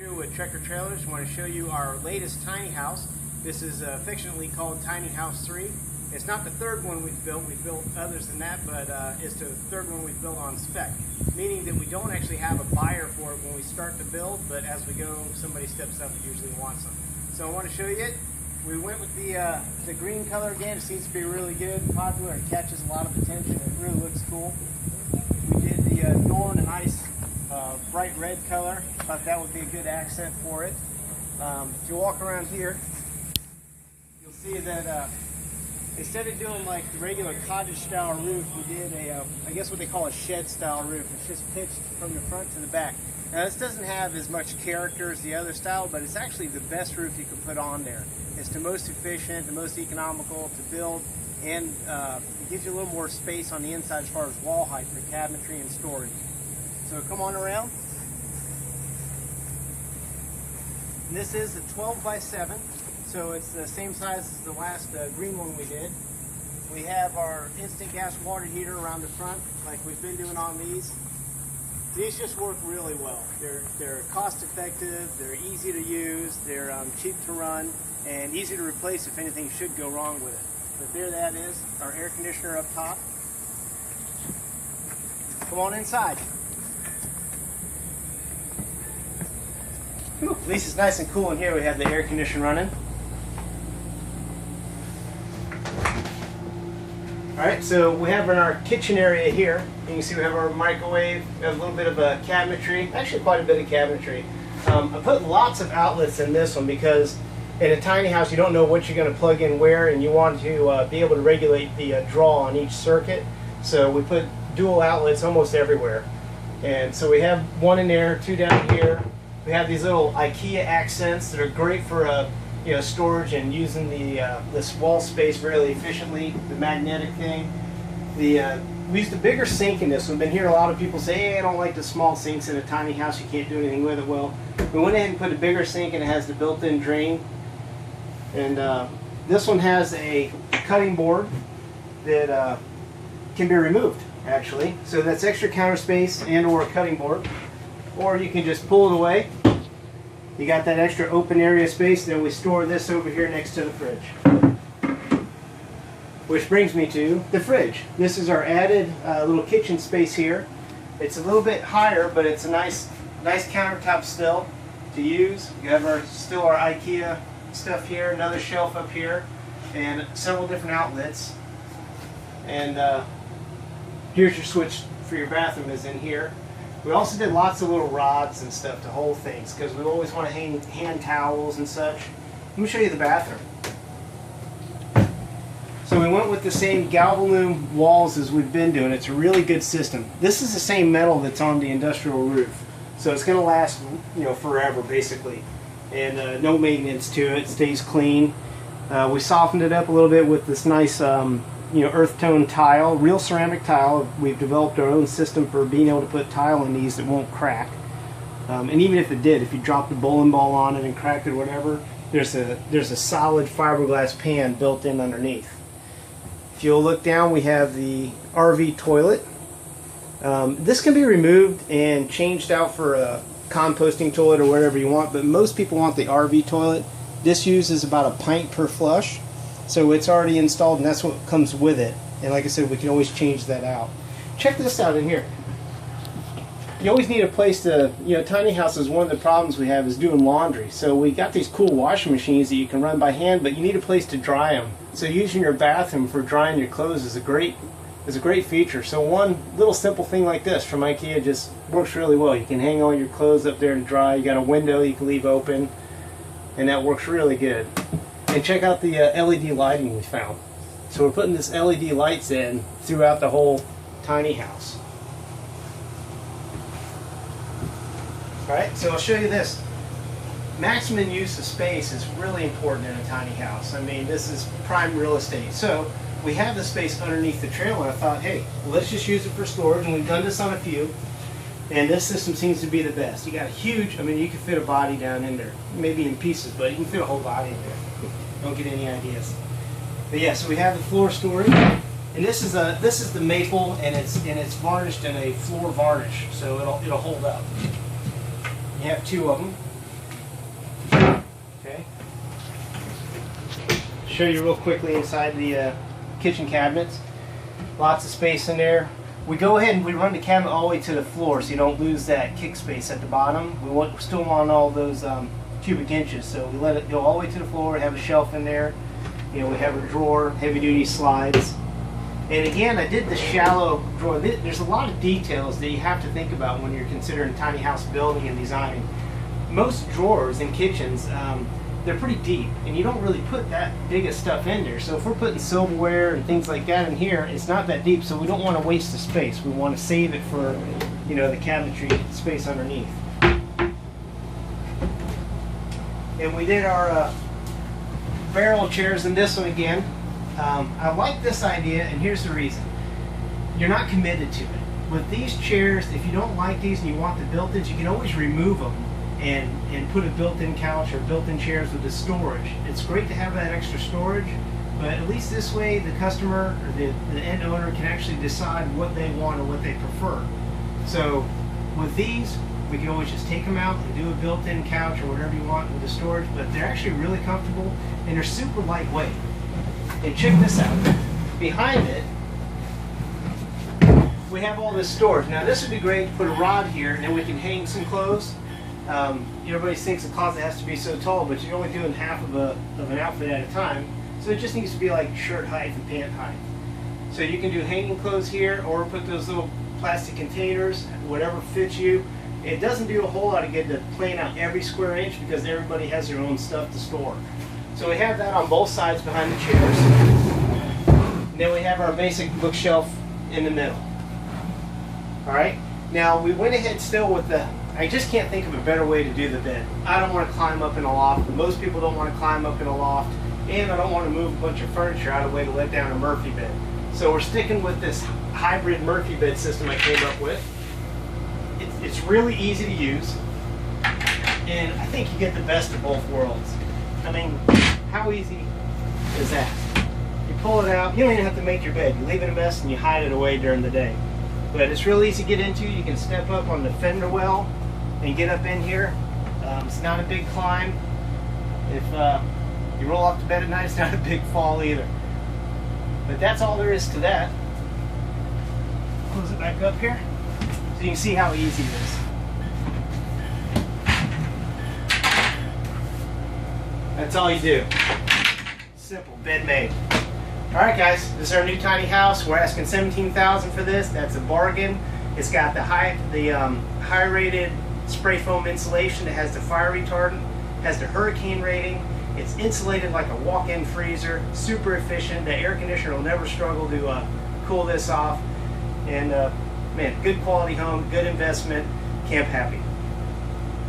Here with Trekker Trailers, we want to show you our latest tiny house. This is affectionately called Tiny House 3. It's not the third one we've built others than that, but it's the third one we've built on spec, meaning that we don't actually have a buyer for it when we start to build, but as we go, somebody steps up and usually wants them. So I want to show you it. We went with the green color again. It seems to be really good, popular, and catches a lot of attention. It really looks cool. We did the door in a nice bright red color. Thought that would be a good accent for it. If you walk around here, you'll see that instead of doing like the regular cottage style roof, we did I guess what they call a shed style roof. It's just pitched from the front to the back. Now this doesn't have as much character as the other style, but it's actually the best roof you can put on there. It's the most efficient, the most economical to build, and it gives you a little more space on the inside as far as wall height for cabinetry and storage. So come on around. And this is a 12 by 7, so it's the same size as the last green one we did. We have our instant gas water heater around the front, like we've been doing on these. These just work really well. They're cost effective, they're easy to use, they're cheap to run, and easy to replace if anything should go wrong with it. But there that is, our air conditioner up top. Come on inside. Whew, at least it's nice and cool in here. We have the air conditioner running. Alright, so we have in our kitchen area here, you can see we have our microwave, we have a little bit of cabinetry, actually quite a bit of cabinetry. I put lots of outlets in this one because in a tiny house you don't know what you're going to plug in where, and you want to be able to regulate the draw on each circuit. So we put dual outlets almost everywhere. And so we have one in there, two down here. We have these little IKEA accents that are great for storage and using this wall space really efficiently. The magnetic thing. We used a bigger sink in this. We've been hearing a lot of people say, "Hey, I don't like the small sinks in a tiny house. You can't do anything with it." Well, we went ahead and put a bigger sink, and it has the built-in drain. And this one has a cutting board that can be removed, actually. So that's extra counter space and/or a cutting board. Or you can just pull it away. You got that extra open area space. Then we store this over here next to the fridge. Which brings me to the fridge. This is our added little kitchen space here. It's a little bit higher, but it's a nice countertop still to use. You have still our IKEA stuff here, another shelf up here, and several different outlets. And here's your switch for your bathroom is in here. We also did lots of little rods and stuff to hold things because we always want to hang hand towels and such. Let me show you the bathroom. So we went with the same Galvalume walls as we've been doing. It's a really good system. This is the same metal that's on the industrial roof, so it's going to last forever basically, and no maintenance to it. It stays clean. We softened it up a little bit with this nice earth tone tile, real ceramic tile. We've developed our own system for being able to put tile in these that won't crack. And even if it did, if you dropped a bowling ball on it and cracked it or whatever, there's a solid fiberglass pan built in underneath. If you'll look down, we have the RV toilet. This can be removed and changed out for a composting toilet or whatever you want, but most people want the RV toilet. This uses about a pint per flush. So it's already installed, and that's what comes with it. And like I said, we can always change that out. Check this out in here. You always need a place to, tiny houses, one of the problems we have is doing laundry. So we got these cool washing machines that you can run by hand, but you need a place to dry them. So using your bathroom for drying your clothes is a great feature. So one little simple thing like this from IKEA just works really well. You can hang all your clothes up there to dry. You got a window you can leave open, and that works really good. And check out the LED lighting we found. So we're putting this LED lights in throughout the whole tiny house. Alright, so I'll show you this. Maximum use of space is really important in a tiny house. I mean, this is prime real estate. So we have the space underneath the trailer. I thought, hey, let's just use it for storage, and we've done this on a few. And this system seems to be the best. You got a huge, you can fit a body down in there. Maybe in pieces, but you can fit a whole body in there. Don't get any ideas. But yeah, so we have the floor storage. And this is the maple, and it's varnished in a floor varnish, so it'll hold up. You have two of them. Okay. Show you real quickly inside the kitchen cabinets. Lots of space in there. We go ahead and we run the cabinet all the way to the floor so you don't lose that kick space at the bottom. We still want all those cubic inches, so we let it go all the way to the floor. We have a shelf in there. You know, we have a drawer, heavy-duty slides. And again, I did the shallow drawer. There's a lot of details that you have to think about when you're considering tiny house building and designing. Most drawers in kitchens, they're pretty deep, and you don't really put that big of stuff in there. So if we're putting silverware and things like that in here, it's not that deep, so we don't want to waste the space. We want to save it for, you know, the cabinetry space underneath. And we did our barrel chairs in this one again. I like this idea, and here's the reason. You're not committed to it. With these chairs, if you don't like these and you want the built-ins, you can always remove them and put a built-in couch or built-in chairs with the storage. It's great to have that extra storage, but at least this way the customer or the end owner can actually decide what they want or what they prefer. So with these, we can always just take them out and do a built-in couch or whatever you want with the storage, but they're actually really comfortable and they're super lightweight. And check this out. Behind it, we have all this storage. Now this would be great to put a rod here and then we can hang some clothes. Everybody thinks a closet has to be so tall, but you're only doing half of an outfit at a time. So it just needs to be like shirt height and pant height. So you can do hanging clothes here or put those little plastic containers, whatever fits you. It doesn't do a whole lot of good to plan out every square inch because everybody has their own stuff to store. So we have that on both sides behind the chairs. And then we have our basic bookshelf in the middle. Alright, now we went ahead still with the, I just can't think of a better way to do the bed. I don't want to climb up in a loft. Most people don't want to climb up in a loft. And I don't want to move a bunch of furniture out of the way to let down a Murphy bed. So we're sticking with this hybrid Murphy bed system I came up with. It's really easy to use. And I think you get the best of both worlds. I mean, how easy is that? You pull it out, you don't even have to make your bed. You leave it a mess and you hide it away during the day. But it's real easy to get into. You can step up on the fender well and get up in here. It's not a big climb. If you roll off to bed at night, it's not a big fall either. But that's all there is to that. Close it back up here so you can see how easy it is. That's all you do. Simple, bed made. Alright guys, this is our new tiny house. We're asking $17,000 for this. That's a bargain. It's got the high rated spray foam insulation. It has the fire retardant, has the hurricane rating. It's insulated like a walk-in freezer, super efficient. The air conditioner will never struggle to cool this off. And man, good quality home, good investment, camp happy.